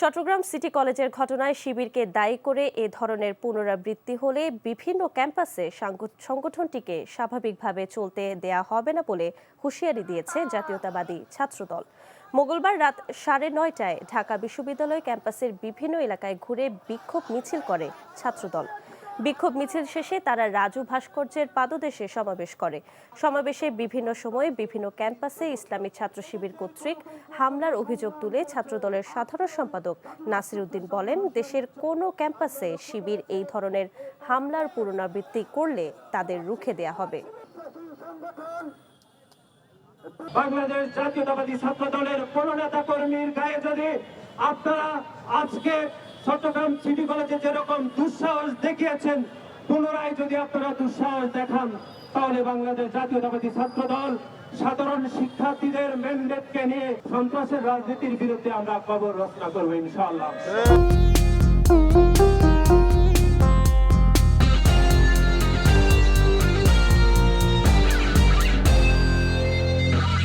Chittagong city কলেজের ঘটনায় শিবিরকে দায়ী করে এ ধরনের পুনরাবৃত্তি হলে বিভিন্ন ক্যাম্পাসে সংগঠনটিকে স্বাভাবিকভাবে চলতে দেয়া হবে না বলে হুঁশিয়ারি দিয়েছে জাতীয়তাবাদী ছাত্রদল। মঙ্গলবার রাত 9:30টায় ঢাকা বিশ্ববিদ্যালয় ক্যাম্পাসের বিভিন্ন এলাকায় ঘুরে বিক্ষোভ মিছিল করে ছাত্রদল। বিক্ষোভ মিছিল শেষে তারা রাজু ভাস্কর্যের পাদদেশে সমাবেশ করে। সমাবেশে বিভিন্ন সময়ে বিভিন্ন ক্যাম্পাসে ইসলামী ছাত্র শিবির কর্তৃক হামলার অভিযোগ তুলে ছাত্রদলের সাধারণ সম্পাদক নাসির উদ্দিন বলেন, দেশের কোনো ক্যাম্পাসে শিবির এই ধরনের হামলার পুনরাবৃত্তি করলে তাদের রুখে দেয়া হবে। বাংলাদেশ জাতীয়তাবাদী ছাত্র দলের কোন নেতা কর্মীর গায়ে যদি আপনারা আজকে চট্টগ্রাম সিটি কলেজে যেরকম দুঃসাহস দেখিয়েছেন, পুনরায় যদি আপনারা দুঃসাহস দেখান, তাহলে বাংলাদেশ জাতীয়তাবাদী ছাত্র দল সাধারণ শিক্ষার্থীদের ম্যান্ডেটকে নিয়ে সন্ত্রাসের রাজনীতির বিরুদ্ধে আমরা খবর রচনা করবো ইনশাআল্লাহ।